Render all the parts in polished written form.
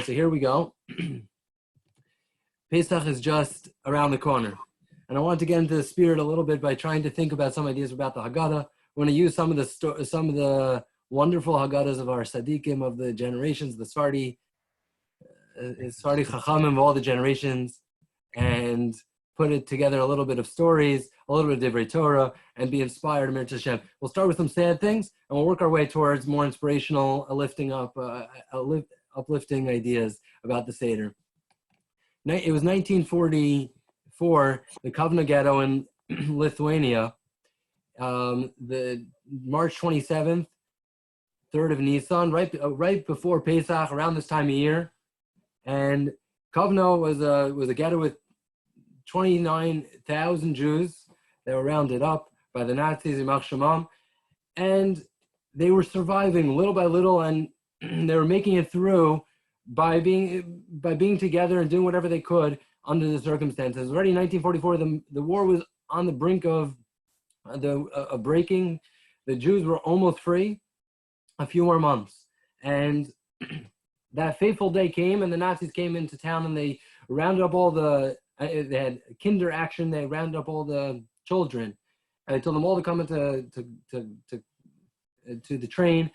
So here we go. Pesach is just around the corner. And I want to get into the spirit a little bit by trying to think about some ideas about the Haggadah. We're going to use some of the wonderful Haggadahs of our Tzaddikim of the generations, the Sfardi Chachamim of all the generations, and put it together a little bit of stories, a little bit of Divrei Torah, and be inspired. Hashem. We'll start with some sad things, and we'll work our way towards more inspirational, uplifting ideas about the Seder. It was 1944, the Kovna ghetto in Lithuania, the March 27th, 3rd of Nisan, right before Pesach, around this time of year. And Kovna was a ghetto with 29,000 Jews. They were rounded up by the Nazis, and they were surviving little by little, and they were making it through by being together and doing whatever they could under the circumstances. Already in 1944, the war was on the brink of breaking. The Jews were almost free. A few more months, and that fateful day came, and the Nazis came into town, and they rounded up all they had kinder action. They rounded up all the children, and they told them all to come into to the train.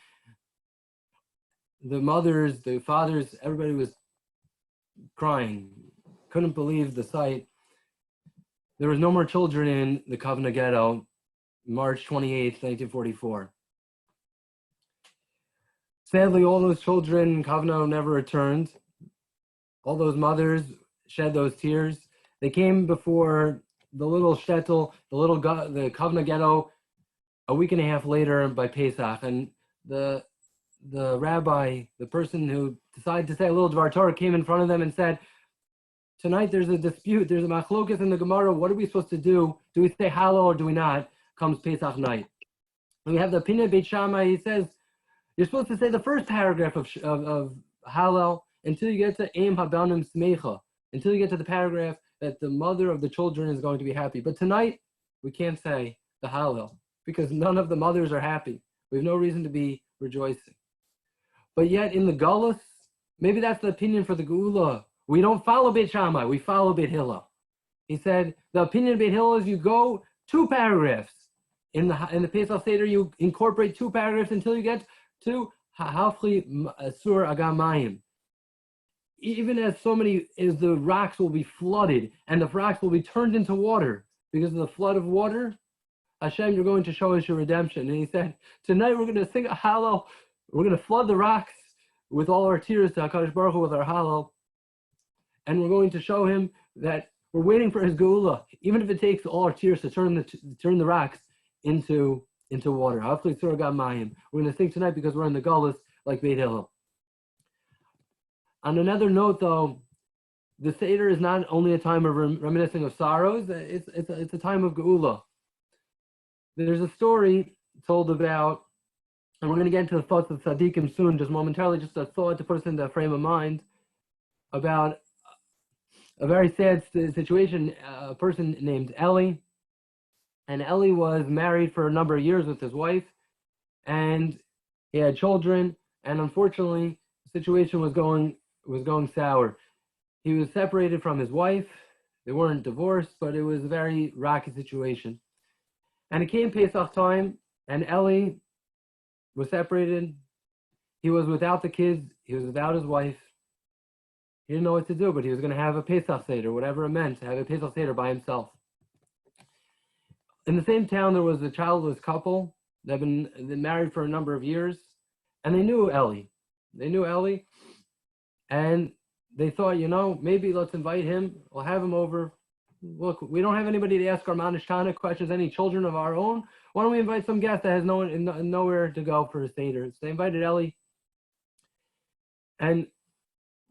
The mothers, the fathers, everybody was crying, couldn't believe the sight. There was no more children in the Kovna ghetto, March 28th, 1944. Sadly, all those children in Kovna never returned. All those mothers shed those tears. They came before the little shtetl, the Kovna ghetto, a week and a half later by Pesach, and the rabbi, the person who decided to say a little Dvar Torah, came in front of them and said, "Tonight there's a dispute. There's a machlokas in the Gemara. What are we supposed to do? Do we say Hallel or do we not? Comes Pesach night." And we have the opinion of Beit Shammai. He says, you're supposed to say the first paragraph of Hallel until you get to Eim Habanim Smecha, until you get to the paragraph that the mother of the children is going to be happy. But tonight, we can't say the Hallel because none of the mothers are happy. We have no reason to be rejoicing. But yet in the Gullus, maybe that's the opinion for the Geula. We don't follow Beit Shammai, we follow Beit Hillel. He said, the opinion of Beit Hillel is you go 2 paragraphs. In the Pesach Seder, you incorporate 2 paragraphs until you get to Hafli Sur Agamayim. Even as the rocks will be flooded and the rocks will be turned into water because of the flood of water, Hashem, you're going to show us your redemption. And he said, tonight we're going to sing a Hallel. We're going to flood the rocks with all our tears to HaKadosh Baruch Hu with our Hallel. And we're going to show him that we're waiting for his Geula, even if it takes all our tears to turn the rocks into water. We're going to sing tonight because we're in the Gullus like Beit Hillel. On another note, though, the Seder is not only a time of reminiscing of sorrows, it's a time of Geula. There's a story told about, and we're going to get into the thoughts of Tzaddikim soon, just momentarily, just a thought to put us into a frame of mind, about a very sad situation, a person named Eli. And Eli was married for a number of years with his wife, and he had children, and unfortunately, the situation was going sour. He was separated from his wife. They weren't divorced, but it was a very rocky situation. And it came Pesach time, and Eli was separated. He was without the kids. He was without his wife. He didn't know what to do, but he was going to have a Pesach Seder, whatever it meant, to have a Pesach Seder by himself. In the same town, there was a childless couple that had been married for a number of years, and they knew Eli. And they thought, maybe let's invite him. We'll have him over. Look, we don't have anybody to ask our Manishtana questions, any children of our own. Why don't we invite some guest that has nowhere to go for a Seder? So they invited Eli. And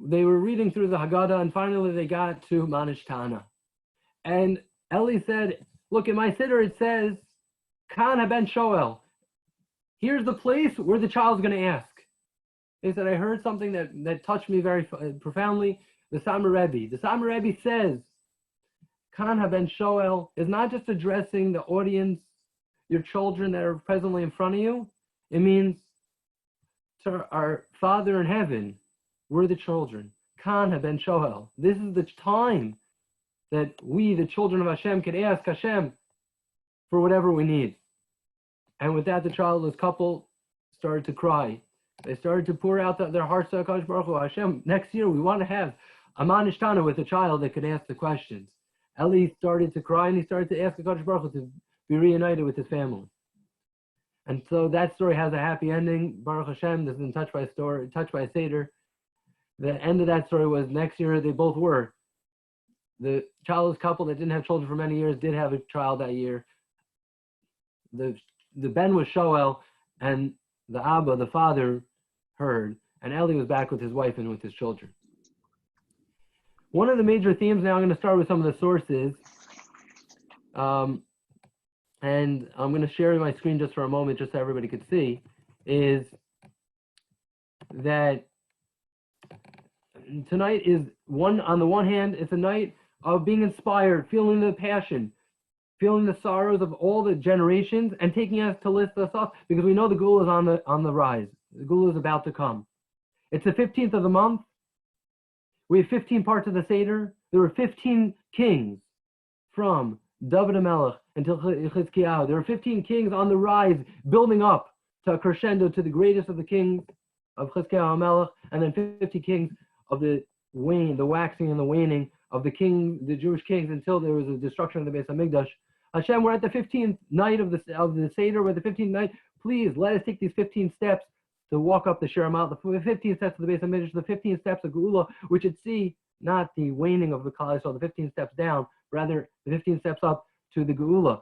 they were reading through the Haggadah, and finally they got to Manishtana. And Eli said, look, in my Seder it says, Kan haben Shoel. Here's the place where the child's going to ask. He said, I heard something that touched me very profoundly. The Samar Rebbe says, Kan haben Shoel is not just addressing the audience, your children that are presently in front of you. It means to our Father in heaven, we're the children. Kan haben shoel. This is the time that we, the children of Hashem, can ask Hashem for whatever we need. And with that, the childless couple started to cry. They started to pour out their hearts to HaKadosh Baruch Hu. Hashem, next year we want to have a manishtana with a child that can ask the questions. Eli started to cry and he started to ask HaKadosh Baruch Hu to be reunited with his family. And so that story has a happy ending. Baruch Hashem, this has been touched by a Seder. The end of that story was next year they both were. The childless couple that didn't have children for many years did have a child that year. The Ben was Shoel, and the Abba, the father, heard, and Eli was back with his wife and with his children. One of the major themes, now I'm going to start with some of the sources, and I'm going to share my screen just for a moment, just so everybody could see, is that tonight is on the one hand, it's a night of being inspired, feeling the passion, feeling the sorrows of all the generations, and taking us to lift us up, because we know the Gula is on the rise. The Gula is about to come. It's the 15th of the month. We have 15 parts of the Seder. There were 15 kings from David HaMelech until Chizkiyahu. There were 15 kings on the rise, building up to a crescendo to the greatest of the kings of Chizkiyahu HaMelech, and then 50 kings of the waxing and the waning of the Jewish kings, until there was a destruction of the Beis HaMikdash. Hashem, we're at the 15th night of the Seder. We're at the 15th night. Please let us take these 15 steps to walk up the Shir Mount, the 15 steps of the Beis HaMikdash, the 15 steps of Geula, which should see not the waning of the Klal Yisrael, the 15 steps down, rather the 15 steps up to the Geula.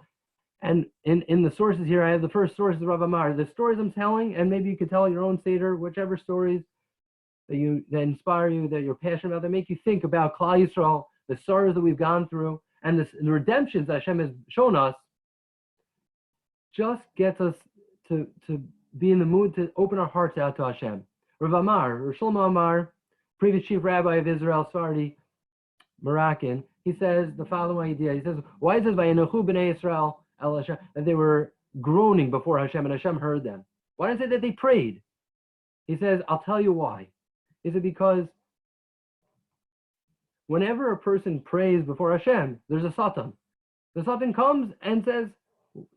And in the sources here, I have the first source of Rav Amar. The stories I'm telling, and maybe you could tell your own Seder, whichever stories that inspire you, that you're passionate about, that make you think about Klal Yisrael, the sorrows that we've gone through, and the redemptions that Hashem has shown us, just gets us to be in the mood to open our hearts out to Hashem. Rav Amar, Rav Shlomo Amar, previous chief rabbi of Israel, Sephardi, Moroccan, he says the following idea. He says, why is it Vayinochu b'nei Yisrael el Hashem, that they were groaning before Hashem and Hashem heard them? Why does it say that they prayed? He says, I'll tell you why. Is it because whenever a person prays before Hashem, there's a Satan. The Satan comes and says,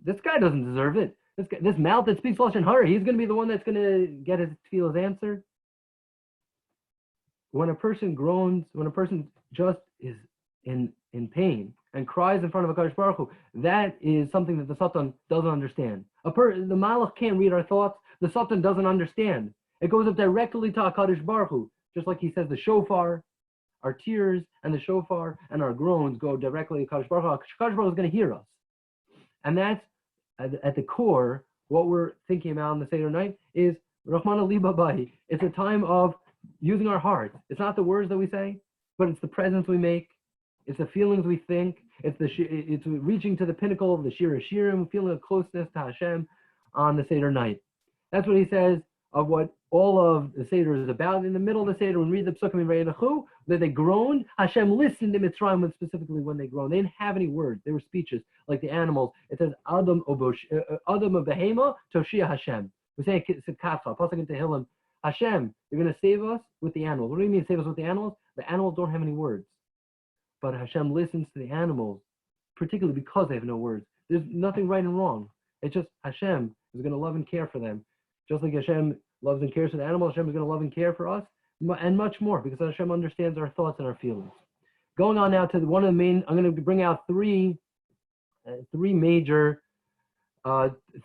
this guy doesn't deserve it. This mouth that speaks Lashon Hara, he's going to be the one that's going to get his tefillah's answered. When a person groans, when a person just is in pain and cries in front of HaKadosh Baruch Hu, that is something that the Satan doesn't understand. The Malach can't read our thoughts. The Satan doesn't understand. It goes up directly to HaKadosh Baruch Hu, just like he says the shofar, our tears and the shofar and our groans go directly to HaKadosh Baruch Hu. HaKadosh Baruch Hu is going to hear us. And that's, at the core, what we're thinking about on the Seder night is Rahmana Liba Bahi. It's a time of using our hearts. It's not the words that we say, but it's the presence we make. It's the feelings we think. It's reaching to the pinnacle of the Shir Hashirim, feeling a closeness to Hashem on the Seder night. That's what he says of what all of the Seder is about. In the middle of the Seder, when we read the Psukim in Vayinochu, that they groaned, Hashem listened to Mitzrayim, specifically when they groaned. They didn't have any words. They were speeches, like the animals. It says, Adam Behema Toshia Hashem. We say Kafa, Pasuk in Tehillim, Hashem, you're going to save us with the animals. What do you mean save us with the animals? The animals don't have any words. But Hashem listens to the animals, particularly because they have no words. There's nothing right and wrong. It's just Hashem is going to love and care for them. Just like Hashem loves and cares for the animals, Hashem is going to love and care for us, and much more, because Hashem understands our thoughts and our feelings. Going on now to one of the main, I'm going to bring out three major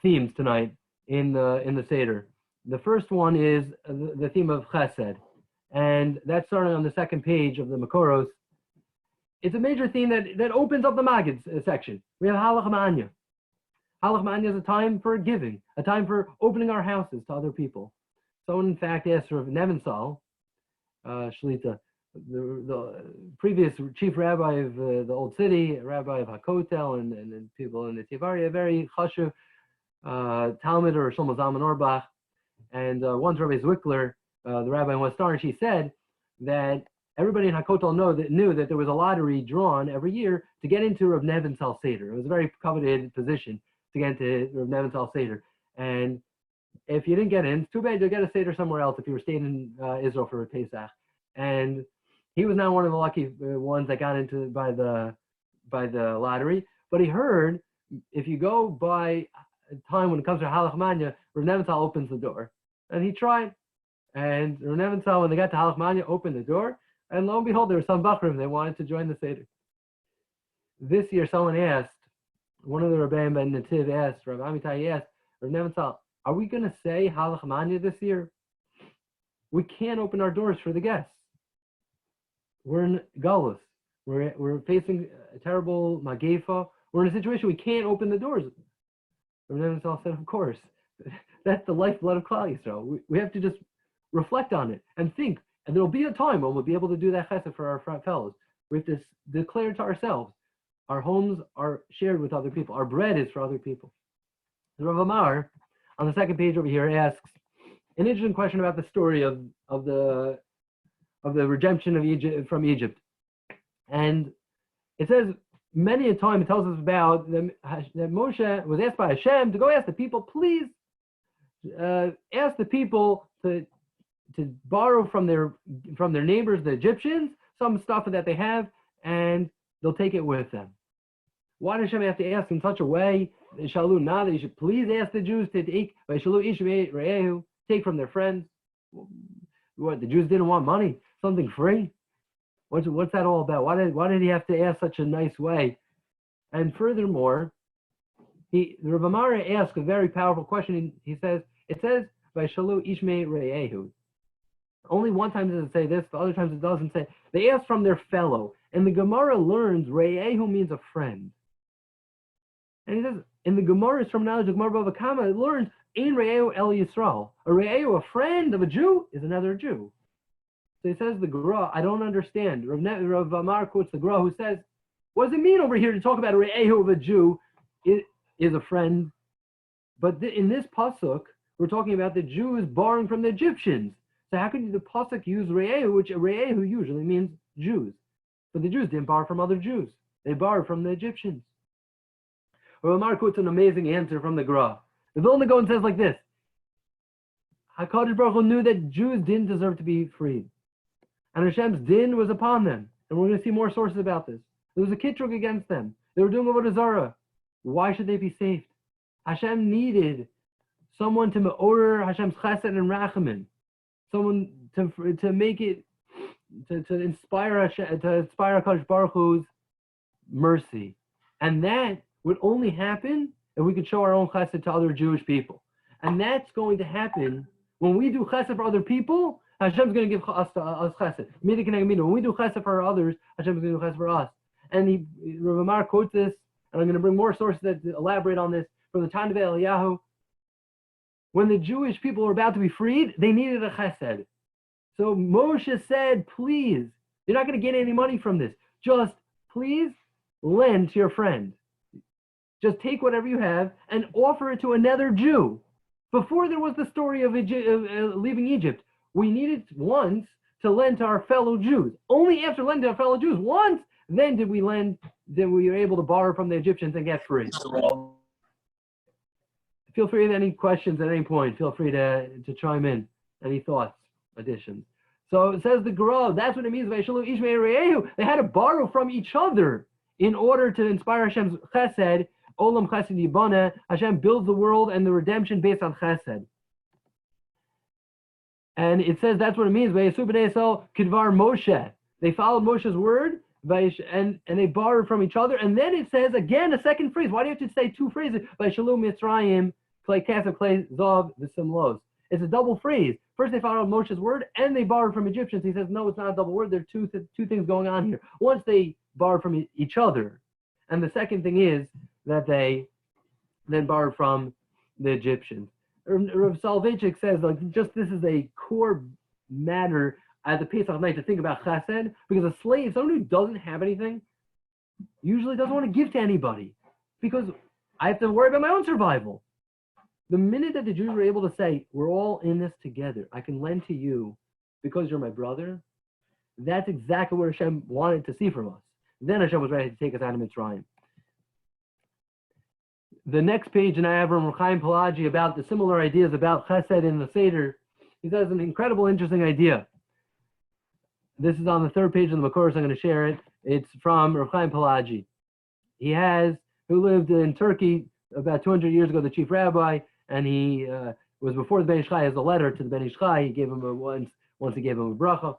themes tonight in the Seder. The first one is the theme of Chesed, and that's starting on the second page of the Makoros. It's a major theme that opens up the Maggid section. We have Halach Ma'anya. Halach Ma'anya is a time for giving, a time for opening our houses to other people. Someone, in fact, asked for Nevensal, Shlita, the previous chief rabbi of the old city, rabbi of HaKotel, and people in the Tivari, a very chashuv Talmud or Shlomo Zalman Auerbach. And once Rabbi Zwickler, the rabbi in West Orange, he said that everybody in HaKotel knew that there was a lottery drawn every year to get into Rav Nevensal Seder. It was a very coveted position to get into Rav Nevensal Seder. And if you didn't get in, it's too bad. You'll get a Seder somewhere else if you were staying in Israel for a Pesach. and he was not one of the lucky ones that got into by the lottery. But he heard if you go by a time when it comes to Halach Manya, Rav Nebenzahl opens the door, and he tried. And Rav Nebenzahl, when they got to Halach Manya, opened the door, and lo and behold, there were some Bachrim. They wanted to join the Seder. This year, someone asked, one of the Rebbeim Ben Nativ asked, Rav Amitai asked, Rav Nebenzahl, are we going to say Halach Manya this year? We can't open our doors for the guests. We're in Galus. We're facing a terrible Magefa. We're in a situation we can't open the doors. Rav Nebenzahl said, of course. That's the lifeblood of Klal Yisrael. We have to just reflect on it and think. And there'll be a time when we'll be able to do that chesed for our fellows. We have to declare to ourselves, our homes are shared with other people. Our bread is for other people. Rav Amar, on the second page over here, asks an interesting question about the story of the redemption of Egypt from Egypt. And it says, many a time it tells us about that Moshe was asked by Hashem to go ask the people, please ask the people to borrow from their neighbors, the Egyptians, some stuff that they have, and they'll take it with them. Why does Hashem have to ask in such a way? Shalu nada, you should please ask the Jews to take from their friends. What, the Jews didn't want money? Something free? What's that all about? Why did he have to ask such a nice way? And furthermore, Rav Amar asks a very powerful question. He says, it says, Vayshalu Ishmei Re'ehu. Only one time does it say this, the other times it doesn't say. They ask from their fellow. And the Gemara learns Re'ehu means a friend. And he says, in the Gemara's terminology, the Gemara Bava Kama, it learns Ein Re'ehu El Yisrael. A Re'ehu, a friend of a Jew, is another Jew. So he says the Gra, I don't understand. Rav Amar quotes the Gra who says, what does it mean over here to talk about a Re'ehu of a Jew is a friend? But in this pasuk, we're talking about the Jews borrowing from the Egyptians. So how could the pasuk use Re'ehu, which Re'ehu usually means Jews? But the Jews didn't borrow from other Jews. They borrowed from the Egyptians. Rav Amar quotes an amazing answer from the Gra. The Vilna Gaon says like this, HaKadosh Baruch Hu knew that Jews didn't deserve to be freed. And Hashem's din was upon them. And we're going to see more sources about this. There was a kitrug against them. They were doing avodah zarah. Why should they be saved? Hashem needed someone to order Hashem's chesed and rachamim. Someone to make it, to inspire HaKadosh Baruch Hu's mercy. And that would only happen if we could show our own chesed to other Jewish people. And that's going to happen when we do chesed for other people. Hashem's going to give us chesed. When we do chesed for others, Hashem's going to do chesed for us. And Rav Amar quotes this, and I'm going to bring more sources that elaborate on this from the Tanvei Eliyahu. When the Jewish people were about to be freed, they needed a chesed. So Moshe said, please, you're not going to get any money from this. Just please lend to your friend. Just take whatever you have and offer it to another Jew. Before there was the story of leaving Egypt, we needed once to lend to our fellow Jews. Only after lending to our fellow Jews once, then did we were able to borrow from the Egyptians and get free. Feel free to any questions at any point. Feel free to chime in. Any thoughts, additions. So it says the Gra, that's what it means by Shalom Ishmei Re'ehu. They had to borrow from each other in order to inspire Hashem's chesed. Olam chesed yibana. Hashem builds the world and the redemption based on chesed. And it says that's what it means. Vayesu b'nei Yisrael kidvar Moshe. They followed Moshe's word, and they borrowed from each other. And then it says again a second phrase. Why do you have to say two phrases? Vayishalu Mitzrayim klei kesef klei zav v'simlos. It's a double phrase. First they followed Moshe's word, and they borrowed from Egyptians. He says no, it's not a double word. There are two things going on here. Once they borrowed from each other, and the second thing is that they then borrowed from the Egyptians. Rav Soloveitchik says, like, just this is a core matter at the Pesach night to think about chesed, because a slave, someone who doesn't have anything, usually doesn't want to give to anybody, because I have to worry about my own survival. The minute that the Jews were able to say, we're all in this together, I can lend to you because you're my brother, that's exactly what Hashem wanted to see from us. Then Hashem was ready to take us out of Mitzrayim. The next page, and I have from Chaim Palagi about the similar ideas about chesed in the Seder. He says an incredible, interesting idea. This is on the third page of the Makor, so I'm going to share it. It's from Rav Chaim Palagi. Who lived in Turkey about 200 years ago, the chief rabbi, and he was before the Ben Ish Chai. Has a letter to the Ben Ish Chai. He gave him once he gave him a bracha,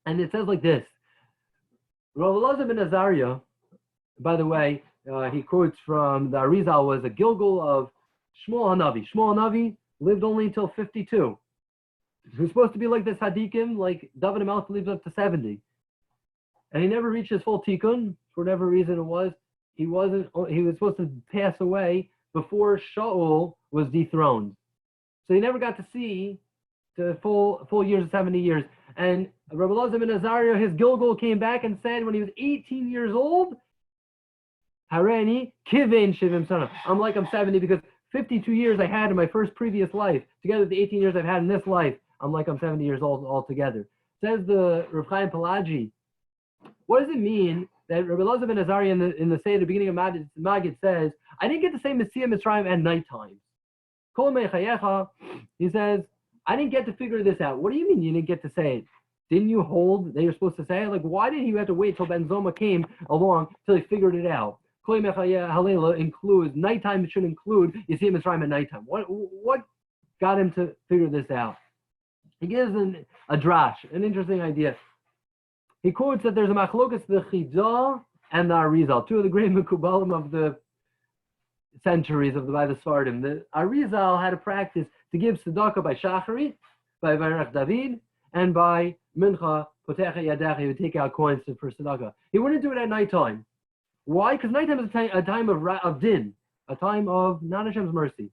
and it says like this: Rav Elazar ben Azariah. By the way, he quotes from the Arizal, was a Gilgal of Shmuel Hanavi. Shmuel Hanavi lived only until 52. He was supposed to be like the Tzaddikim, like David HaMelech lives up to 70. And he never reached his full tikkun, for whatever reason it was. He was supposed to pass away before Shaul was dethroned. So he never got to see the full years of 70 years. And Rabbi Elazar ben Azariah, his Gilgal, came back and said when he was 18 years old, Hareni Kivein Shivim Sana. I'm like I'm 70 because 52 years I had in my previous life, together with the 18 years I've had in this life, I'm like I'm 70 years old altogether. Says the Rav Chaim Palagi. What does it mean that Rabbi Elazar ben Azariah in the Seder, the beginning of Magid says, I didn't get to say Messiah Mitzrayim at nighttime. Kol mechayecha, he says, I didn't get to figure this out. What do you mean you didn't get to say it? Didn't you hold that you're supposed to say it? Like, why did he have to wait till Ben Zoma came along till he figured it out? Kol mechayecha halela includes, nighttime should include Yisiyah Mitzrayim at nighttime. What got him to figure this out? He gives a drash, an interesting idea. He quotes that there's a machlokas, the Chidah and the Arizal, two of the great Mekubalim of the centuries by the Sfardim. The Arizal had a practice to give tzedakah by Shachari, by Vayrach David, and by Mincha, Potecha Yadecha, he would take out coins for tzedakah. He wouldn't do it at nighttime. Why? Because nighttime is a time of din, a time of not Hashem's mercy.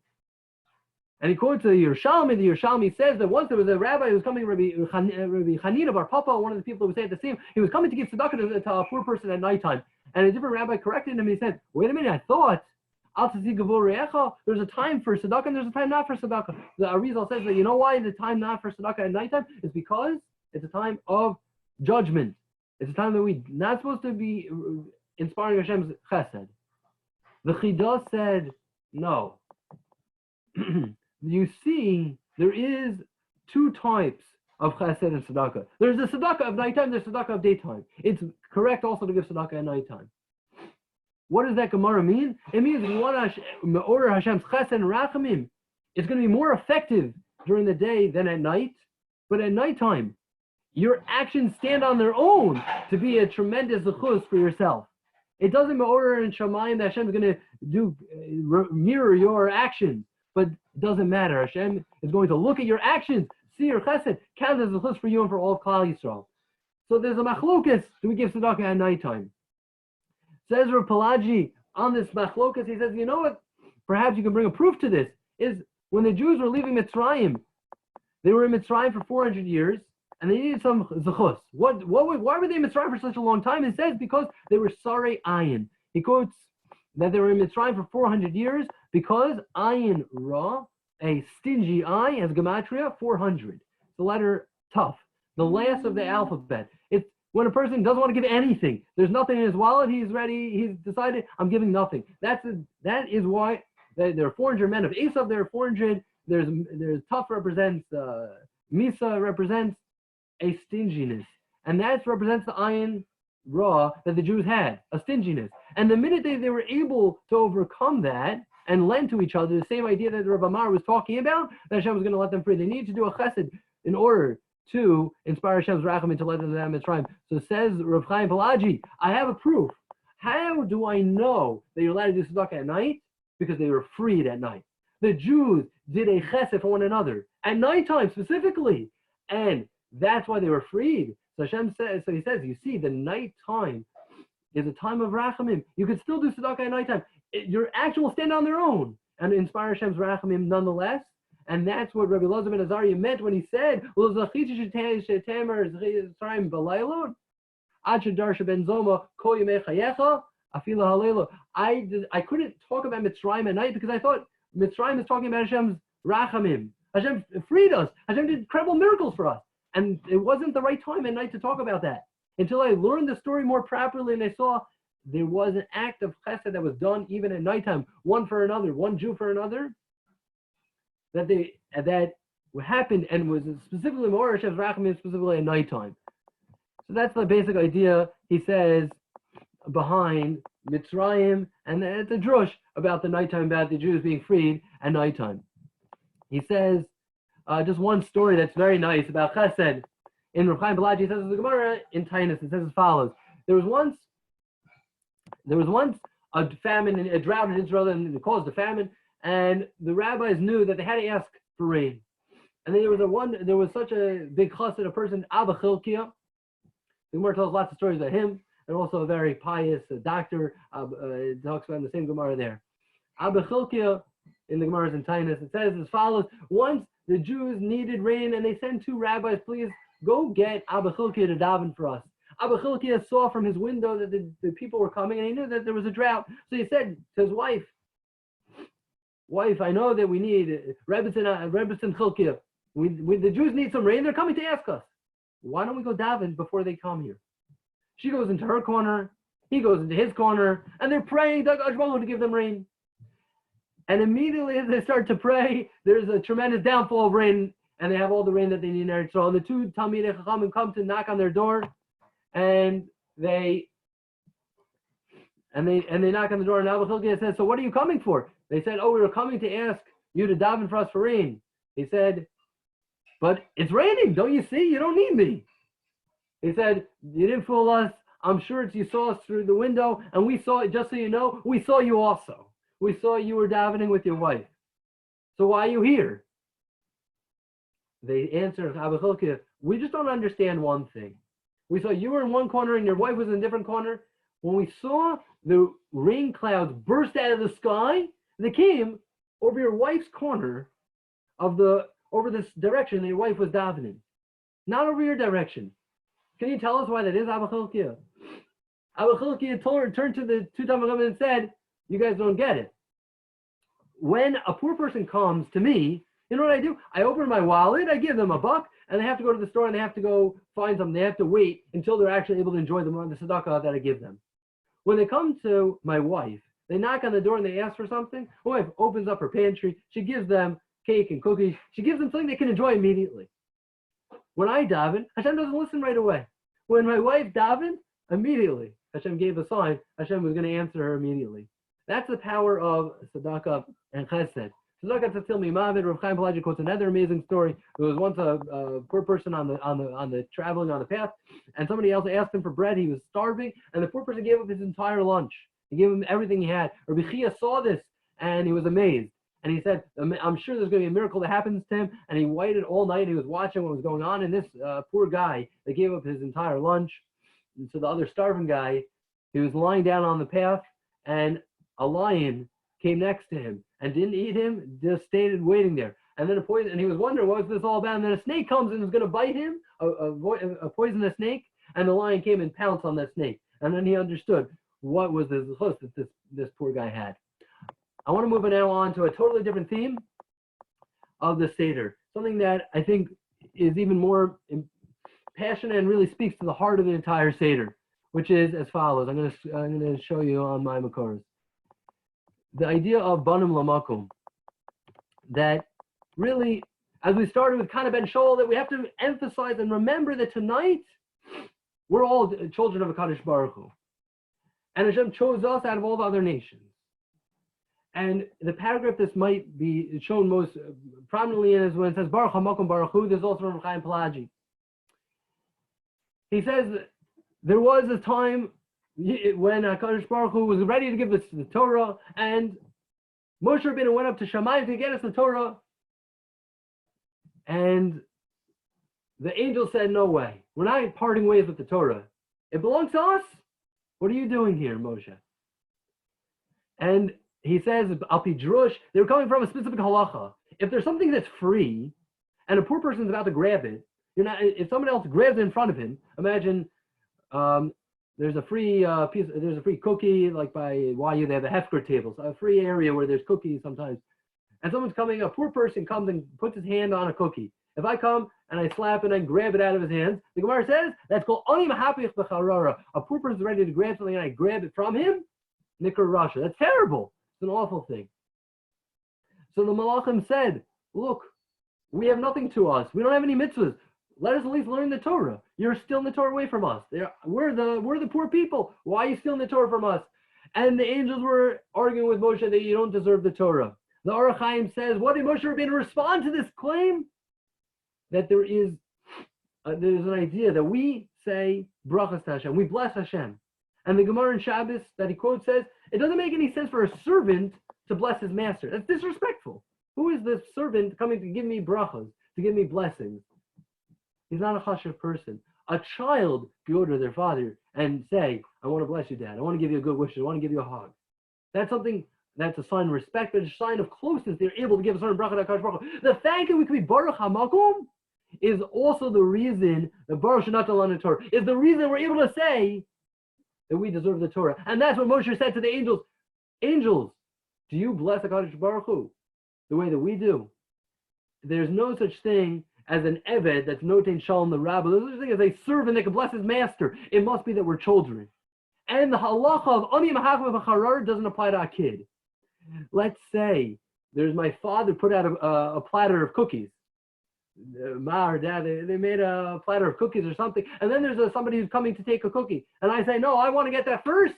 And he quotes the Yerushalmi. The Yerushalmi says that once there was a rabbi who was coming, Rabbi Chanina Bar Papa, one of the people who say at the same, he was coming to give tzedakah to a poor person at nighttime. And a different rabbi corrected him and he said, wait a minute, I thought, there's a time for tzedakah and there's a time not for tzedakah. The Arizal says that you know why the time not for tzedakah at nighttime is because it's a time of judgment. It's a time that we're not supposed to be inspiring Hashem's chesed. The Chidah said, no. You see, there is two types of chesed and tzedakah. There's the tzedakah of nighttime, there's tzedakah of daytime. It's correct also to give tzedakah at nighttime. What does that Gemara mean? It means if you want to order Hashem's chesed and rachamim, it's going to be more effective during the day than at night. But at nighttime, your actions stand on their own to be a tremendous zechus for yourself. It doesn't order in Shamayim that Hashem is going to mirror your actions. But it doesn't matter. Hashem is going to look at your actions, see your chesed, count as a chus for you and for all of Klal Yisrael. So there's a machlokas. Do we give tzedakah at nighttime? Says Rav Palagi on this machlokas, he says, you know what? Perhaps you can bring a proof to this. Is when the Jews were leaving Mitzrayim, they were in Mitzrayim for 400 years, and they needed some zechus. Why were they in Mitzrayim for such a long time? It says because they were sarei ayin. He quotes that they were in Mitzrayim for 400 years because ayin ra, a stingy eye, has gematria 400. The letter tough, the last of the alphabet. It's when a person doesn't want to give anything. There's nothing in his wallet. He's ready. He's decided, I'm giving nothing. That is why there are 400 men of Esav. There are 400. There's tough represents Misa represents a stinginess, and that represents the ayin ra that the Jews had, a stinginess. And the minute they were able to overcome that and lend to each other, the same idea that Rabbi Amar was talking about, that Hashem was going to let them free. They needed to do a chesed in order to inspire Hashem's rachamim to let them down Mitzrayim. So says Rav Chaim Palagi, I have a proof. How do I know that you're allowed to do tzedakah at night? Because they were freed at night. The Jews did a chesed for one another at nighttime specifically, and that's why they were freed. So Hashem says, so he says, you see, the nighttime is a time of rachamim. You could still do tzedakah at nighttime. Your action will stand on their own and inspire Hashem's rachamim nonetheless. And that's what Rabbi Elazar ben Azariah meant when he said, I couldn't talk about Mitzrayim at night because I thought Mitzrayim is talking about Hashem's rachamim. Hashem freed us. Hashem did incredible miracles for us. And it wasn't the right time at night to talk about that. Until I learned the story more properly and I saw there was an act of chesed that was done even at nighttime, one for another, one Jew for another, that happened and was specifically more Hashem's rachamim, specifically at nighttime. So that's the basic idea, he says, behind Mitzrayim, and it's a drush about the nighttime, about the Jews being freed at nighttime. He says, just one story that's very nice about Chesed. In Rav Chaim Palagi, he says the Gemara in Dynasties, it says as follows: There was once a famine, a drought in Israel, and it caused a famine, and the rabbis knew that they had to ask for rain. And then there was such a big chassid, a person, Abuchatzera. The Gemara tells lots of stories about him, and also a very pious doctor. It talks about in the same Gemara there. Abuchatzera in the Gemara's in Dynasties, it says as follows: Once the Jews needed rain, and they sent two rabbis, please go get Abuchatzera to daven for us. Abuchatzera saw from his window that the people were coming, and he knew that there was a drought. So he said to his wife, I know that we need Rebbetzin Chilkiah. The Jews need some rain. They're coming to ask us. Why don't we go daven before they come here? She goes into her corner. He goes into his corner. And they're praying to give them rain. And immediately as they start to pray, there's a tremendous downfall of rain. And they have all the rain that they need in Eretz Yisrael. And the two Talmidei Chachamim come to knock on their door. And they knock on the door. And Abuchatzera says, so what are you coming for? They said, we were coming to ask you to daven for us for rain. He said, but it's raining, don't you see? You don't need me. He said, you didn't fool us. I'm sure you saw us through the window, and we saw it, just so you know, we saw you also. We saw you were davening with your wife. So why are you here? They answered, Abuchatzera, we just don't understand one thing. We saw you were in one corner and your wife was in a different corner. When we saw the rain clouds burst out of the sky, they came over your wife's corner over this direction that your wife was davening, not over your direction. Can you tell us why that is, Abuchatzera? Abuchatzera turned to the two Talmidei and said, you guys don't get it. When a poor person comes to me, you know what I do? I open my wallet, I give them $1, and they have to go to the store and they have to go find something. They have to wait until they're actually able to enjoy the tzedakah that I give them. When they come to my wife, they knock on the door and they ask for something. My wife opens up her pantry. She gives them cake and cookies. She gives them something they can enjoy immediately. When I daven, Hashem doesn't listen right away. When my wife davened, immediately Hashem gave a sign. Hashem was going to answer her immediately. That's the power of tzedakah and chesed. Tzedakah tzatzil mimavet. Rav Chaim Palagi quotes another amazing story. There was once a poor person on the traveling on the path, and somebody else asked him for bread. He was starving, and the poor person gave up his entire lunch. He gave him everything he had. Rabbi Chia saw this, and he was amazed. And he said, I'm sure there's going to be a miracle that happens to him. And he waited all night. He was watching what was going on. And this poor guy, they gave up his entire lunch. And so the other starving guy, he was lying down on the path, and a lion came next to him and didn't eat him, just stayed waiting there. And then and he was wondering, what was this all about? And then a snake comes and is going to bite him, a poisonous snake. And the lion came and pounced on that snake. And then he understood what was this host that this poor guy had. I want to move now on to a totally different theme of the Seder, something that I think is even more passionate and really speaks to the heart of the entire Seder, which is as follows. I'm going to show you on my Makoros. The idea of Banim Lamakum, that really, as we started with Kana Ben Shol, that we have to emphasize and remember that tonight we're all children of a Kadosh Baruch Hu. And Hashem chose us out of all the other nations. And the paragraph this might be shown most prominently in is when it says Baruch HaMakom Baruch Hu. There's also from Chaim Palagi. He says there was a time when HaKadosh Baruch Hu was ready to give us the Torah, and Moshe Rabbeinu went up to Shammai to get us the Torah, and the angel said, no way, we're not parting ways with the Torah. It belongs to us. What are you doing here, Moshe? And he says, Alpi Drush, they were coming from a specific halacha. If there's something that's free, and a poor person's about to grab it, if someone else grabs it in front of him, imagine there's a free there's a free cookie, like by YU, they have a Hefker tables, a free area where there's cookies sometimes. And someone's coming, a poor person comes and puts his hand on a cookie. If I come and I slap it and grab it out of his hands, the Gemara says, that's called Ani Mahapich B'Charara. A poor person's ready to grab something and I grab it from him, Nikar Rasha. That's terrible. It's an awful thing. So the Malachim said, look, we have nothing to us. We don't have any mitzvahs. let us at least learn the Torah. You're stealing the Torah away from us. We're the poor people. Why are you stealing the Torah from us? And the angels were arguing with Moshe that you don't deserve the Torah. The Orach Chaim says, what did Moshe Rabbeinu respond to this claim? That there's an idea that we say brachas to Hashem, we bless Hashem. And the Gemara in Shabbos that he quotes says, it doesn't make any sense for a servant to bless his master. That's disrespectful. Who is this servant coming to give me brachas, to give me blessings? He's not a chashiv person. A child can go to their father and say, I want to bless you, Dad. I want to give you a good wish. I want to give you a hug. That's something that's a sign of respect, but a sign of closeness. They're able to give a certain bracha to HaKadosh Baruch Hu. The fact that we can be Baruch HaMakom is also the reason the Baruch Shanat Alana Torah is the reason we're able to say that we deserve the Torah. And that's what Moshe said to the angels. Angels, do you bless HaKadosh Baruch Hu the way that we do? There's no such thing as an Eved that's notain shalom the rabbi. There's no such thing as a servant that can bless his master. It must be that we're children. And the halacha of Ani Mahachav B'charar doesn't apply to a kid. Let's say there's my father put out a platter of cookies. Ma or dad, they made a platter of cookies or something, and then there's somebody who's coming to take a cookie, and I say, no, I want to get that first.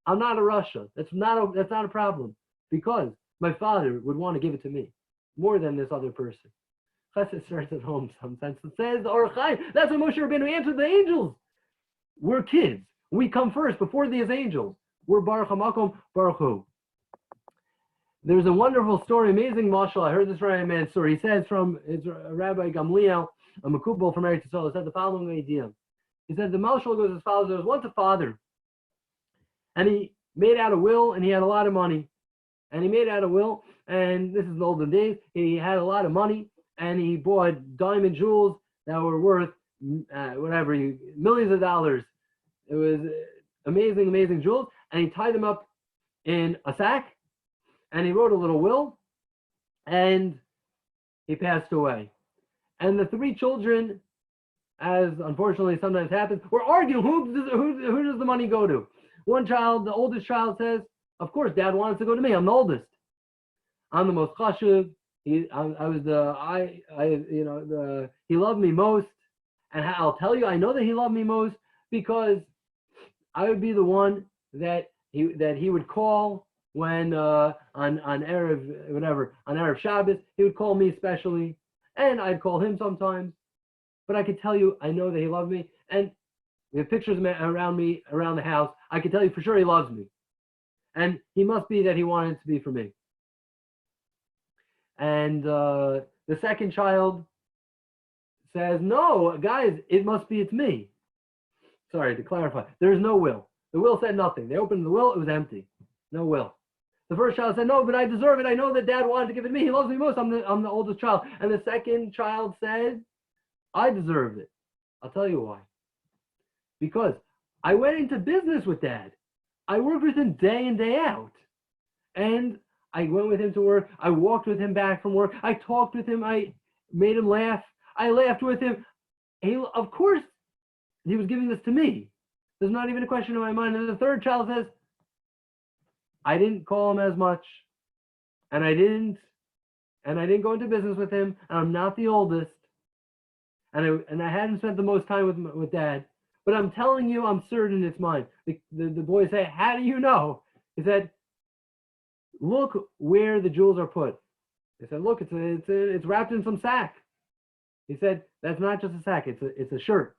I'm not a Russia. That's not a problem, because my father would want to give it to me more than this other person. Chesed starts at home sometimes. It says the Orach Chaim. That's what Moshe Rabbeinu answered the angels. We're kids. We come first before these angels. We're Baruch HaMakom, Baruch Hu. There's a wonderful story, amazing mashal. I heard this from a man's story. He says from Rabbi Gamliel, a Makubal from Eretz Yisrael, said the following idea. He said the mashal goes as follows: there was once a father, and he made out a will, and he had a lot of money. And he made out a will, and this is the olden days. He had a lot of money, and he bought diamond jewels that were worth millions of dollars. It was amazing, amazing jewels, and he tied them up in a sack. And he wrote a little will, and he passed away. And the three children, as unfortunately sometimes happens, were arguing, who does the money go to? One child, the oldest child, says, of course, Dad wants to go to me. I'm the oldest. I'm the most chashuv. He loved me most. And I'll tell you, I know that he loved me most because I would be the one that he would call when on Erev Shabbos, he would call me especially, and I'd call him sometimes. But I could tell you, I know that he loved me, and we have pictures around me, around the house. I could tell you for sure he loves me. And he must be that he wanted it to be for me. And the second child says, no, guys, it's me. Sorry, to clarify, there's no will. The will said nothing. They opened the will, it was empty. No will. The first child said, no, but I deserve it. I know that Dad wanted to give it to me. He loves me most. I'm the oldest child. And the second child said, I deserve it. I'll tell you why. Because I went into business with Dad. I worked with him day in, day out. And I went with him to work. I walked with him back from work. I talked with him. I made him laugh. I laughed with him. Of course, he was giving this to me. There's not even a question in my mind. And the third child says, I didn't call him as much, and I didn't go into business with him, and I'm not the oldest, and I hadn't spent the most time with Dad, but I'm telling you, I'm certain it's mine. The boy said, how do you know? He said, look where the jewels are put. He said, look, it's wrapped in some sack. He said, that's not just a sack, it's a shirt.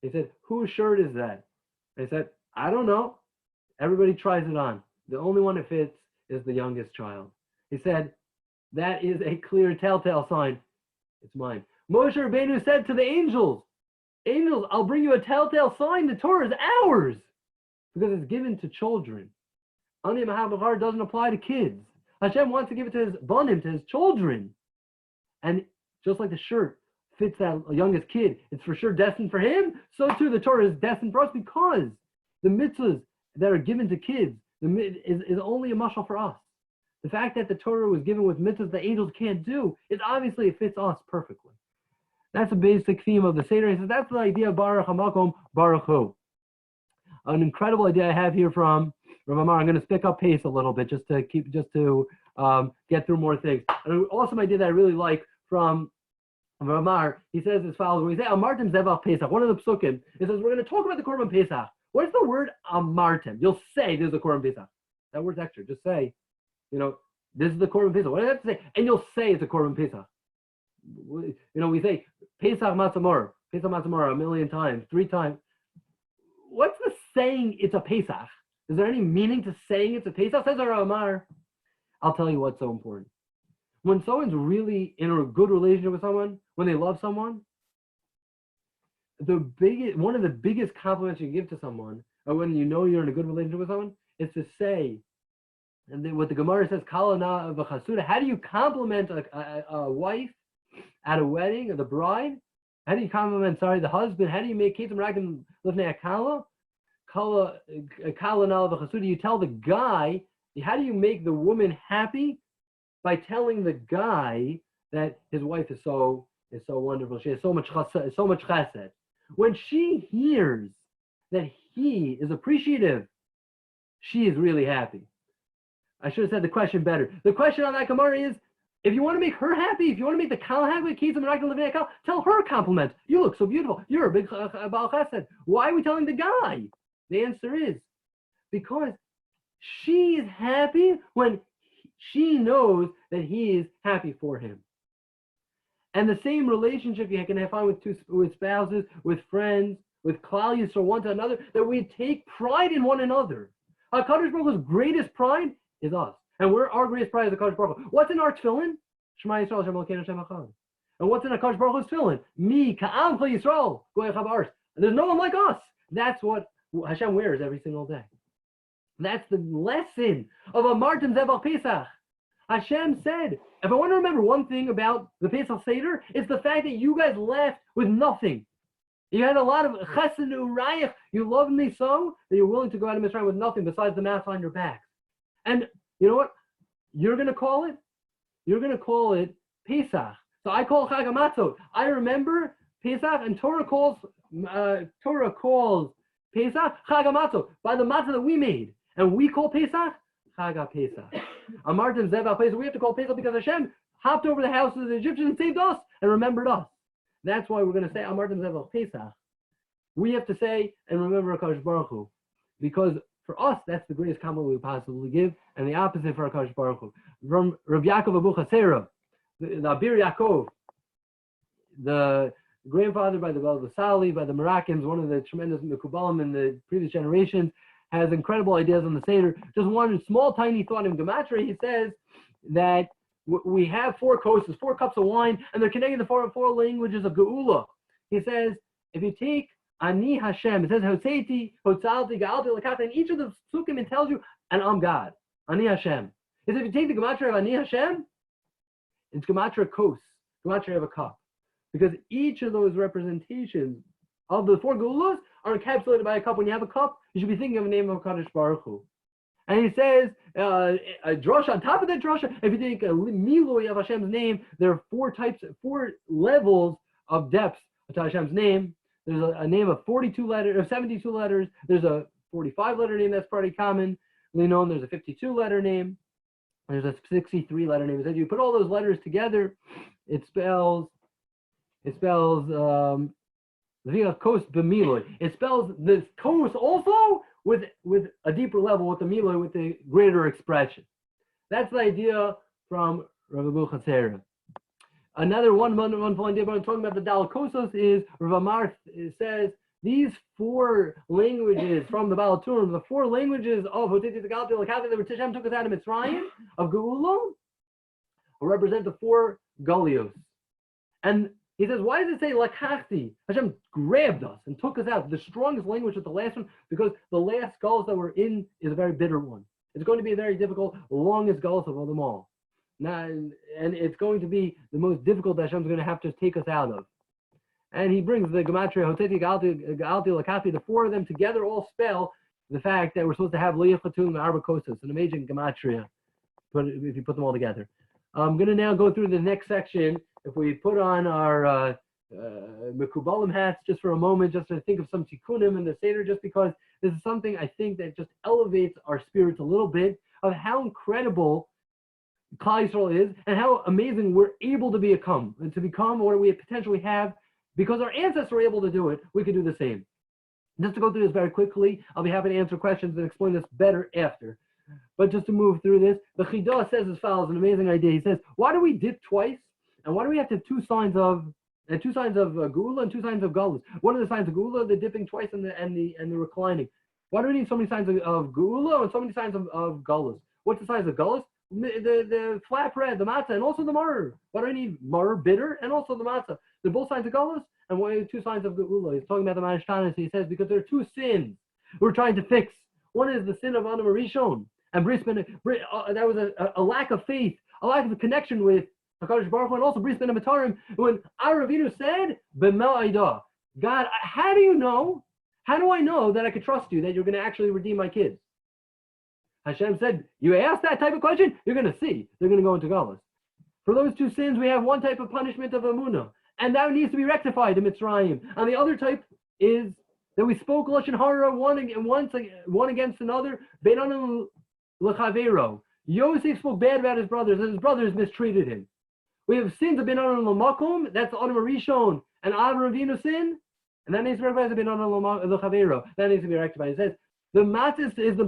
He said, whose shirt is that? I said, I don't know. Everybody tries it on. The only one that fits is the youngest child. He said, that is a clear telltale sign. It's mine. Moshe Rabbeinu said to the angels, I'll bring you a telltale sign. The Torah is ours because it's given to children. Ani Mahabachar doesn't apply to kids. Hashem wants to give it to his banim, to his children. And just like the shirt fits that youngest kid, it's for sure destined for him. So too the Torah is destined for us because the mitzvahs that are given to kids is only a mashal for us. The fact that the Torah was given with mitzvahs that angels can't do, it fits us perfectly. That's a basic theme of the Seder. He says that's the idea of Baruch HaMakom, Baruch Hu. An incredible idea I have here from Rav Amar. I'm going to pick up pace a little bit just to get through more things. And an awesome idea that I really like from Amar, he says as follows, when we say Amartim Zevach Pesach, one of the psukim, it says we're going to talk about the Korban Pesach. What is the word Amartim? You'll say there's a Korban Pesach. That word's extra. Just say, this is the Korban Pesach. What do I have to say? And you'll say it's a Korban Pesach. We say Pesach Matzamor, Pesach Matzamor a million times, 3 times. What's the saying it's a Pesach? Is there any meaning to saying it's a Pesach? Says our Amar. I'll tell you what's so important. When someone's really in a good relationship with someone, when they love someone, one of the biggest compliments you can give to someone, or when you know you're in a good relationship with someone, is to say, and then what the Gemara says, Kalana Abuchatzera, how do you compliment a wife at a wedding, or the bride? How do you compliment, the husband? How do you make Ketam Rakim Lifnei Akala? Kalana Abuchatzera, you tell the guy, how do you make the woman happy? By telling the guy that his wife is so wonderful, she has so much chesed. When she hears that he is appreciative, she is really happy. I should have said the question better. The question on that Gemara is, if you want to make her happy, if you want to make the Kal happy, tell her a compliment. You look so beautiful. You're a big Baal Chesed. Why are we telling the guy? The answer is because she is happy when she knows that he is happy for him. And the same relationship you can have with spouses, with friends, with Klal Yisrael, one to another, that we take pride in one another. HaKadosh Baruch Hu's greatest pride is us. And our greatest pride is HaKadosh Baruch Hu. What's in our tefillin? Shema Yisrael, Shem Elokeinu, Shem Echad. And what's in HaKadosh Baruch Hu's tefillin? Mi, Ka'am Kol Yisrael, Goy Echad Ba'aretz. And there's no one like us. That's what Hashem wears every single day. That's the lesson of Amartim Zevach Pesach. Hashem said, if I want to remember one thing about the Pesach Seder, it's the fact that you guys left with nothing. You had a lot of chesed urayach. You loved me so that you're willing to go out of Mitzrayim with nothing besides the mass on your back. And you know what? You're going to call it? You're going to call it Pesach. So I call Chag HaMatzot. I remember Pesach, and Torah calls Pesach Chag HaMatzot, by the matzah that we made. And we call Pesach Chag HaPesach. Amartim Zevach Pesach. We have to call Pesach because Hashem hopped over the houses of the Egyptians and saved us and remembered us. That's why we're going to say Amartim Zevach Pesach. We have to say and remember HaKadosh Baruch Hu, because for us that's the greatest compliment we possibly give, and the opposite for HaKadosh Baruch Hu. From Rav Yaakov Abuchatzera, the Abir Yaakov, the grandfather by the Baba Basali, by the Moroccans, one of the tremendous Mekubalim in the previous generations, has incredible ideas on the Seder. Just one small, tiny thought in Gematria. He says that we have 4 kosses, 4 cups of wine, and they're connected to four languages of Geula. He says, if you take Ani Hashem, it says Hotzeiti, Hotzalti, Ga'alti, Lakata, and each of the psukim it tells you, and I'm God. Ani Hashem. He says, if you take the Gematria of Ani Hashem, it's Gematria kos, Gematria of a cup. Because each of those representations of the 4 Geulas are encapsulated by a cup. When you have a cup, you should be thinking of the name of HaKadosh Baruch Hu. And he says, a drasha, on top of that drasha, if you take a milui of Hashem's name, there are 4 levels of depth to Hashem's name. There's a name of 72 letters. There's a 45-letter name that's pretty commonly known. There's a 52-letter name. There's a 63-letter name. If you put all those letters together, it spells Via kos b'miloi. It spells this kos also with a deeper level, with the miloi, with the greater expression. That's the idea from Rav Abuchatzera. Another wonderful idea when I'm talking about the Dal Kosos is Rav Amar says these 4 languages from the Baal Turim, the 4 languages of Hoteti Tegalti Lakati that Hashem took us out of Mitzrayim, of Geula, represent the 4 Galios. And he says, why does it say Lakachti? Hashem grabbed us and took us out. The strongest language with the last one, because the last Gullus that we're in is a very bitter one. It's going to be a very difficult, longest Gullus of them all. Now, and it's going to be the most difficult that Hashem's going to have to take us out of. And he brings the Gematria, Hoteti, Ga'alti, Lakati, the 4 of them together all spell the fact that we're supposed to have Liyachatum and Arba Kosos, an amazing Gematria, if you put them all together. I'm going to now go through the next section. If we put on our Mekubalim hats just for a moment, just to think of some tikkunim in the Seder, just because this is something I think that just elevates our spirits a little bit, of how incredible Klal Yisrael is, and how amazing we're able to become what we potentially have, because our ancestors were able to do it. We can do the same. Just to go through this very quickly, I'll be happy to answer questions and explain this better after. But just to move through this, the Chidah says as follows, an amazing idea. He says, why do we dip twice? And why do we have to have two signs of Geula and 2 signs of Galus? What are the signs of Geula? The dipping twice and the reclining. Why do we need so many signs of Geula and so many signs of Galus? What's the signs of Galus? The flat bread, the matzah, and also the maror. Why do I need maror, bitter, and also the matzah? They're both signs of Galus, and why are 2 signs of Geula? He's talking about the Dynasties. He says because there are 2 sins we're trying to fix. One is the sin of Adam Rishon, and bris ben, that was a lack of faith, a lack of connection with HaKadosh Baruch Hu, and also bris ben Amatarim. When our Ravinu said, "B'mel Aidah," God, how do I know that I could trust you, that you're going to actually redeem my kids? Hashem said, you ask that type of question, you're going to see. They're going to go into Galus. For those 2 sins, we have one type of punishment of Amunah, and that needs to be rectified in Mitzrayim. And the other type is that we spoke Lashon Hara one against another. Beinanu l'chavero. Yosef spoke bad about his brothers, and his brothers mistreated him. We have sins of Beinanu l'makom, that's Adam Rishon, and Adam Ravinu sin, and that needs to be rectified. Beinanu l'chavero. That needs to be rectified. It says, the matzis is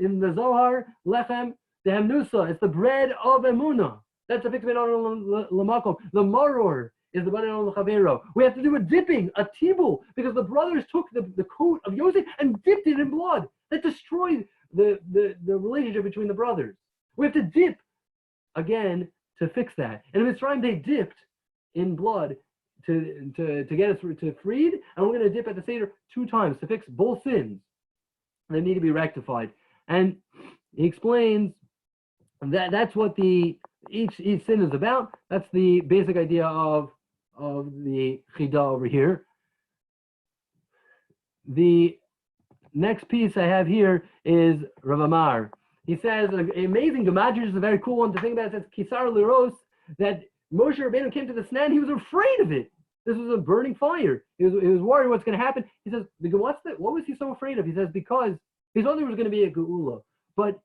in the Zohar, lechem, the hemnusa, it's the bread of emunah. That's the fixed beinanu l'makom. The maror is the beinanu l'chavero. We have to do a dipping, a tibul, because the brothers took the coat of Yosef and dipped it in blood. That destroyed the relationship between the brothers. We have to dip again to fix that. And in Mitzrayim, they dipped in blood to get us to freed, and we're going to dip at the Seder 2 times to fix both sins. They need to be rectified. And he explains that that's what each sin is about. That's the basic idea of the Chidah over here. The next piece I have here is Rav Amar. He says, an amazing Gematria is a very cool one to think about. It says, Kisar Liros, that Moshe Rabbeinu came to the Snan, he was afraid of it. This was a burning fire. He was worried what's going to happen. He says, what was he so afraid of? He says, because he thought there was going to be a Geula. But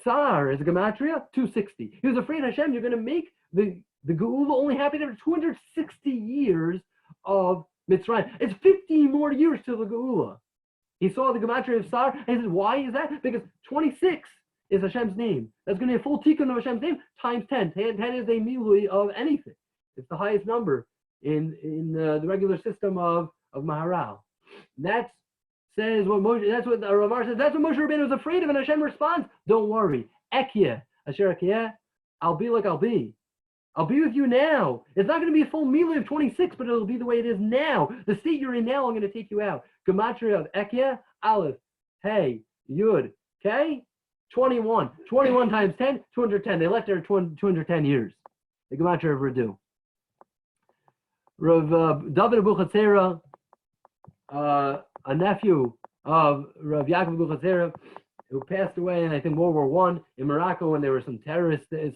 Sar is a Gematria, 260. He was afraid, Hashem, you're going to make the Geula only happen after 260 years of Mitzrayim. It's 50 more years till the Geula. He saw the Gematria of Sar, and he says, why is that? Because 26 is Hashem's name. That's going to be a full tikkun of Hashem's name times 10. 10 is a milui of anything. It's the highest number in the regular system of Maharal. That says that's what Ramar says. That's what Moshe Rabbeinu was afraid of, and Hashem responds, "Don't worry, Ekyeh, Asher Ekyeh, I'll be like I'll be. I'll be with you now. It's not going to be a full milui of 26, but it'll be the way it is now. The state you're in now, I'm going to take you out. Gematria of Ekyeh, Aleph, Hey, Yud, okay, 21. 21 times 10, 210. They left there 210 years. The Gematria of Redu. Rav David Abuchatzera, a nephew of Rav Yaakov Abuchatzera, who passed away in, I think, World War I in Morocco when there were some terrorists, it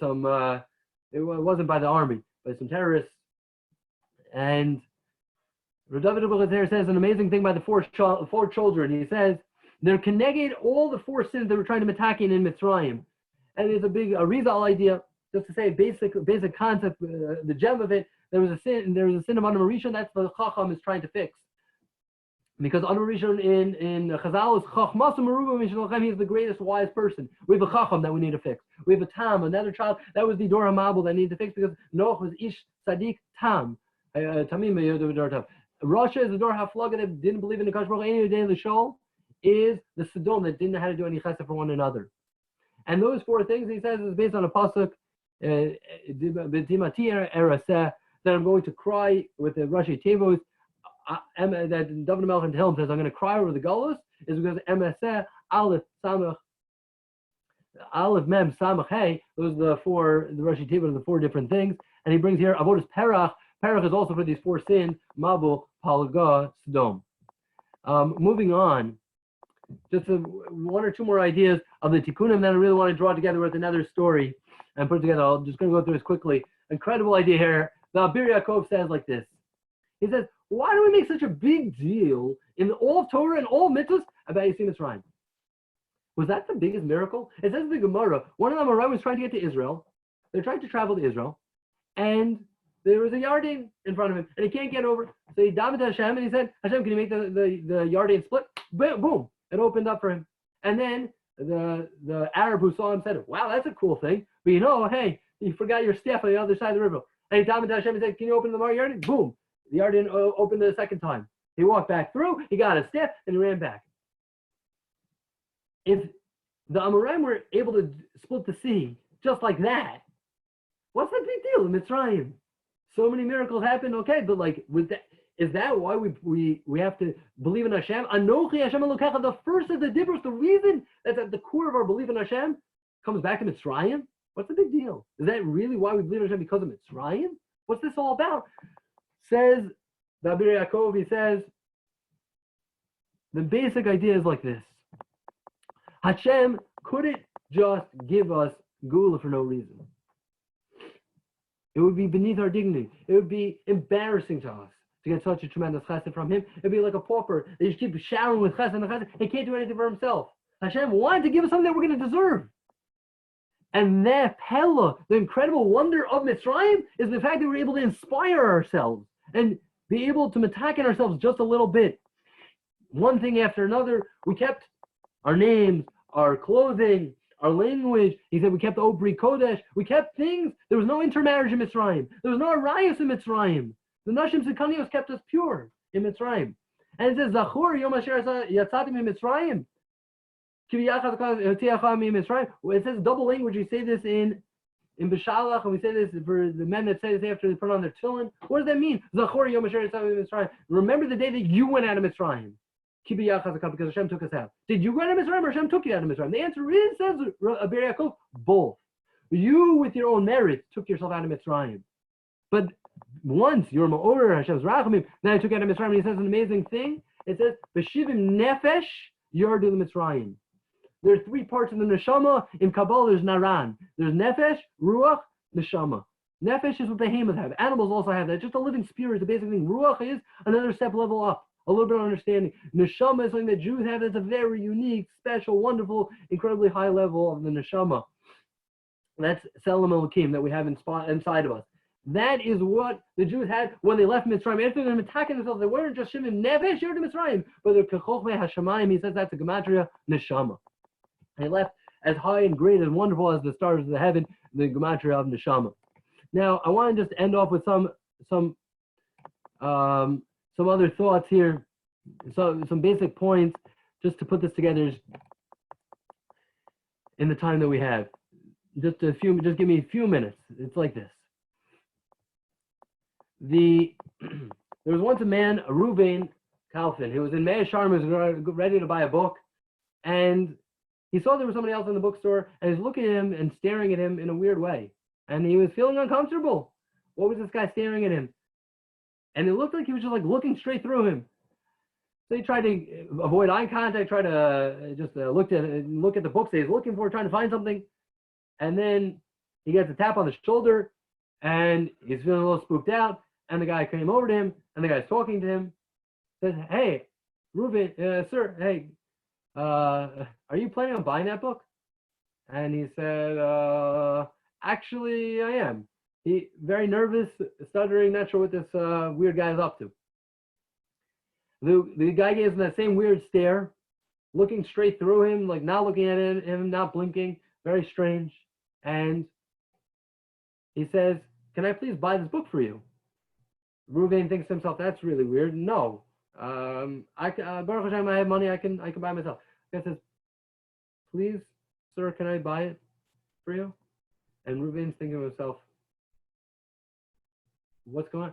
wasn't by the army, but some terrorists. And Rav David Abuchatzera says an amazing thing by the four children. He says, they're connected all the 4 sins that were trying to attack in Mitzrayim. And there's a big Arizal idea, just to say a basic concept, the gem of it. There was a sin of Adam Rishon. That's what the Chacham is trying to fix. Because Adam Rishon in Chazal is Chachmas Meruba Mishalachem. He is the greatest wise person. We have a Chacham that we need to fix. We have a Tam, another child. That was the Dor HaMabul that needed to fix because Noach was Ish Sadiq Tam. Tamim. Rasha is the Dor HaFlaga that didn't believe in the Kadosh Baruch Hu. Any day the Shol is the Sodom that didn't know how to do any chesed for one another. And those 4 things, he says, is based on a pasuk, that I'm going to cry with the Rashi Tevos, that David Melech in Tehillim says, I'm going to cry over the Galus, is because MSeh, Aleph, Samach, Aleph, Mem, Samach, Hey, those are the Rashi Tevos are the 4 different things. And he brings here, Avodas Perach. Perach is also for these 4 sins, Mabul, Palagi, Sodom. Moving on, just 1 or 2 more ideas of the Tikkunim that I really want to draw together with another story and put together. I'm just going to go through this quickly. Incredible idea here. The Abir Yaakov says like this. He says, why do we make such a big deal in all of Torah and all mitzvahs about Yetziat Mitzrayim? Was that the biggest miracle? It says in the Gemara, one of the Amoraim was trying to get to Israel, They're trying to travel to Israel, and there was a Yarden in front of him, and he can't get over. So he davened to Hashem, and he said, Hashem, can you make the Yarden split? Boom, it opened up for him. And then the Arab who saw him said, wow, that's a cool thing. But hey, you forgot your staff on the other side of the river. And he davened to Hashem and said, can you open the Yarden? Boom, the Yarden opened the second time. He walked back through, he got his staff, and he ran back. If the Amoraim were able to split the sea just like that, what's the big deal in Mitzrayim? So many miracles happen, okay, but is that why we have to believe in Hashem? Anochi Hashem Elokecha, the first of the Divrei, the reason that's at the core of our belief in Hashem comes back to Mitzrayim? What's the big deal? Is that really why we believe in Hashem, because of Mitzrayim? What's this all about? Says the Divrei Yaakov, he says, the basic idea is like this. Hashem couldn't just give us Gula for no reason. It would be beneath our dignity. It would be embarrassing to us to get such a tremendous chesed from him. It'd be like a pauper. They just keep showering with chesed and chesed. He can't do anything for himself. Hashem wanted to give us something that we're going to deserve. And that Pella, the incredible wonder of Mitzrayim, is the fact that we're able to inspire ourselves and be able to metaken ourselves just a little bit. One thing after another, we kept our names, our clothing, our language. He said we kept Obri Kodesh. We kept things. There was no intermarriage in Mitzrayim. There was no Arayos in Mitzrayim. The Nashim Sikanios kept us pure in Mitzrayim. And it says, Zachor Yom Asher Yatzatim in Mitzrayim. It says double language. We say this in Bishalach, and we say this for the men that say this after they put on their tefillin. What does that mean? Zachor Yom Asher Yatzatim in Mitzrayim. Remember the day that you went out of Mitzrayim. Because Hashem took us out. Did you go out of Mitzrayim or Hashem took you out of Mitzrayim? The answer is, says Divrei Yaakov, both. You, with your own merit, took yourself out of Mitzrayim. But once you're Ma'or, Hashem's Rachamim, then I took you out of Mitzrayim. And he says an amazing thing. It says, B'shivim nefesh yardu the Mitzrayim. There are three parts in the neshama. In Kabbalah, there's naran. There's nefesh, ruach, neshama. Nefesh is what the behemoths have. Animals also have that. Just a living spirit, the basic thing. Ruach is another step level up. A little bit of understanding. Neshama is something that Jews have that's a very unique, special, wonderful, incredibly high level of the neshama. That's Selam Elokim that we have inside of us. That is what the Jews had when they left Mitzrayim. After them attacking themselves, they weren't just Shimon Nevesh, you're to Mitzrayim, but they're Kechochmei Hashemayim. He says that's a gematria neshama. They left as high and great and wonderful as the stars of the heaven, the gematria of neshama. Now, I want to just end off with some other thoughts here, some basic points, just to put this together in the time that we have. Just give me a few minutes. It's like this. There was once a man, a Reuven Kalfin, who was in Meir Sharm, who was ready to buy a book, and he saw there was somebody else in the bookstore, and he was looking at him and staring at him in a weird way, and he was feeling uncomfortable. What was this guy staring at him? And it looked like he was just looking straight through him. So he tried to avoid eye contact, try to just look at the books that he's looking for, trying to find something. And then he gets a tap on the shoulder, and he's feeling a little spooked out. And the guy came over to him, and the guy's talking to him. Says, "Hey, Reuven, sir, hey, are you planning on buying that book?" And he said, "Actually, I am." He very nervous, stuttering, not sure what this weird guy is up to. The guy gives him that same weird stare, looking straight through him, not looking at him, not blinking, very strange. And he says, "Can I please buy this book for you?" Reuven thinks to himself, "That's really weird. No, Baruch Hashem, I have money. I can buy it myself." The guy says, "Please, sir, can I buy it for you?" And Reuven's thinking to himself, "What's going on?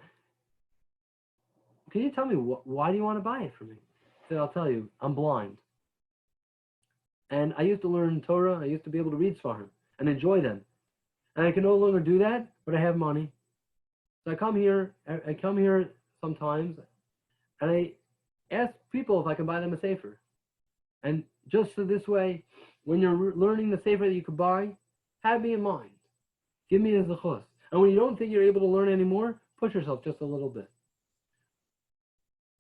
Can you tell me why do you want to buy it for me?" I said, "I'll tell you. I'm blind. And I used to learn Torah. I used to be able to read Sfarim and enjoy them. And I can no longer do that, but I have money. So I come here sometimes, and I ask people if I can buy them a sefer. And just so this way, when you're learning the sefer that you could buy, have me in mind. Give me a zechus. And when you don't think you're able to learn anymore, push yourself just a little bit."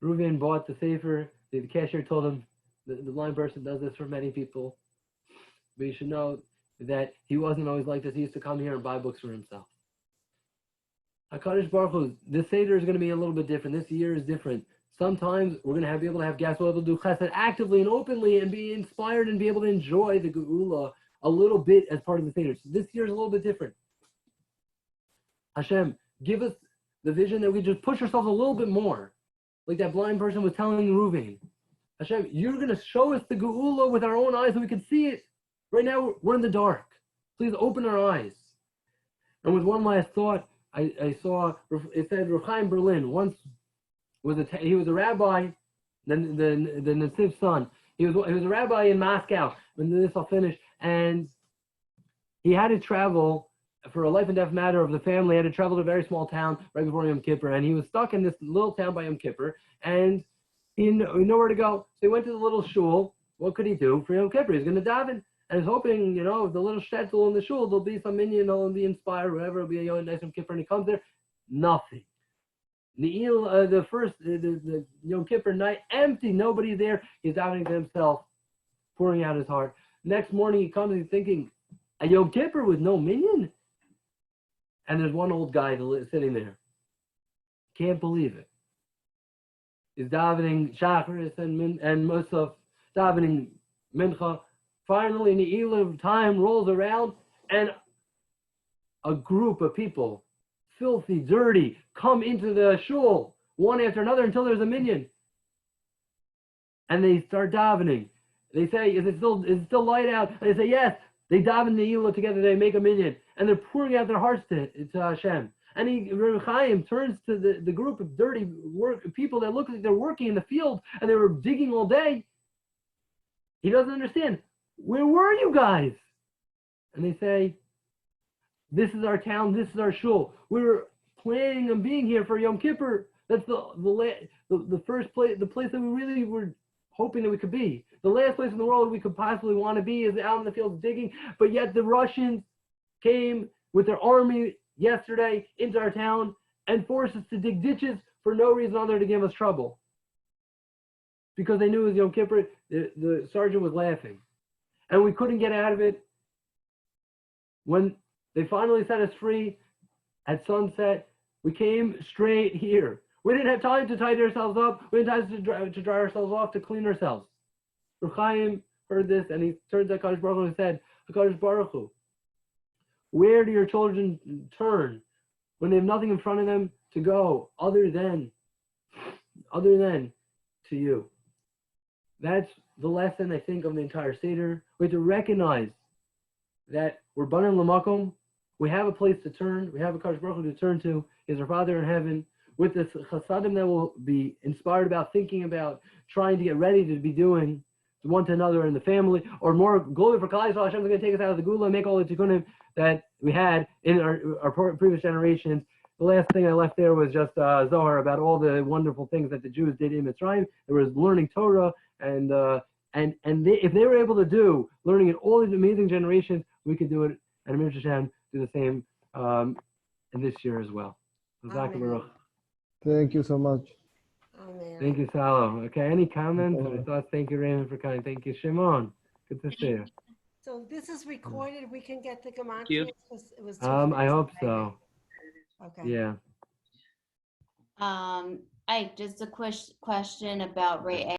Reuven bought the sefer. The cashier told him, the blind person does this for many people. But you should know, that he wasn't always like this. He used to come here and buy books for himself. HaKadosh Baruch Hu, this Seder is going to be a little bit different. This year is different. Sometimes we're going to be able to have guests who will be able to do chesed actively and openly and be inspired and be able to enjoy the Geula a little bit as part of the Seder. So this year is a little bit different. Hashem, give us the vision that we just push ourselves a little bit more. Like that blind person was telling Reuven. Hashem, you're going to show us the Geula with our own eyes so we can see it. Right now, we're in the dark. Please open our eyes. And with one last thought, I saw, it said Rav Chaim Berlin once he was a rabbi, the Nassif's son. He was a rabbi in Moscow. When this I'll finish, and he had to travel for a life and death matter of the family. He had to travel to a very small town right before Yom Kippur, and he was stuck in this little town by Yom Kippur, and he knew nowhere to go. So he went to the little shul. What could he do for Yom Kippur? He's going to daven. And he's hoping, the little shtetl in the shul, there'll be some minion, he'll be inspired, whatever, it'll be a nice Yom Kippur, and he comes there, nothing. The Yom Kippur night, empty, nobody there. He's davening to himself, pouring out his heart. Next morning he comes, he's thinking, a Yom Kippur with no minion? And there's one old guy sitting there. Can't believe it. He's davening Shacharis and Musaf, davening Mincha. Finally, Ne'ilah time rolls around, and a group of people, filthy, dirty, come into the shul, one after another, until there's a minyan. And they start davening. They say, is it still light out? And they say, yes. They daven Ne'ilah together, they make a minyan. And they're pouring out their hearts to Hashem. And Rav Chaim turns to the group of dirty people that look like they're working in the field, and they were digging all day. He doesn't understand. Where were you guys? And they say, this is our town, this is our shul. We were planning on being here for Yom Kippur. That's the first place, the place that we really were hoping that we could be. The last place in the world we could possibly want to be is out in the fields digging. But yet the Russians came with their army yesterday into our town and forced us to dig ditches for no reason other than to give us trouble. Because they knew it was Yom Kippur, the sergeant was laughing. And we couldn't get out of it. When they finally set us free at sunset, we came straight here. We didn't have time to tidy ourselves up. We didn't have time to dry ourselves off, to clean ourselves. Rav Chaim heard this, and he turned to HaKadosh Baruch Hu and said, HaKadosh Baruch Hu, where do your children turn when they have nothing in front of them to go other than to you? That's the lesson, I think, of the entire Seder. We have to recognize that we're banim l'makom. We have a place to turn. We have a HaKadosh Baruch Hu to turn to. He's our Father in heaven. With this chasadim that we'll be inspired about, thinking about, trying to get ready to be doing one to another in the family, or more glory for Kalai Yisrael. Hashem is going to take us out of the Gula and make all the tikkunim that we had in our previous generations. The last thing I left there was just Zohar about all the wonderful things that the Jews did in Mitzrayim. There was learning Torah, and if they were able to do learning in all these amazing generations, we could do it, and Amir Hashem do the same in this year as well. Thank you so much. Amen. Thank you, Salo. Okay, any comments or thoughts? Thank you, Raymond, for coming. Thank you, Shimon. Good to see you. So this is recorded. We can get the command. you. It was I hope so. Okay. Yeah. I just a question about Ray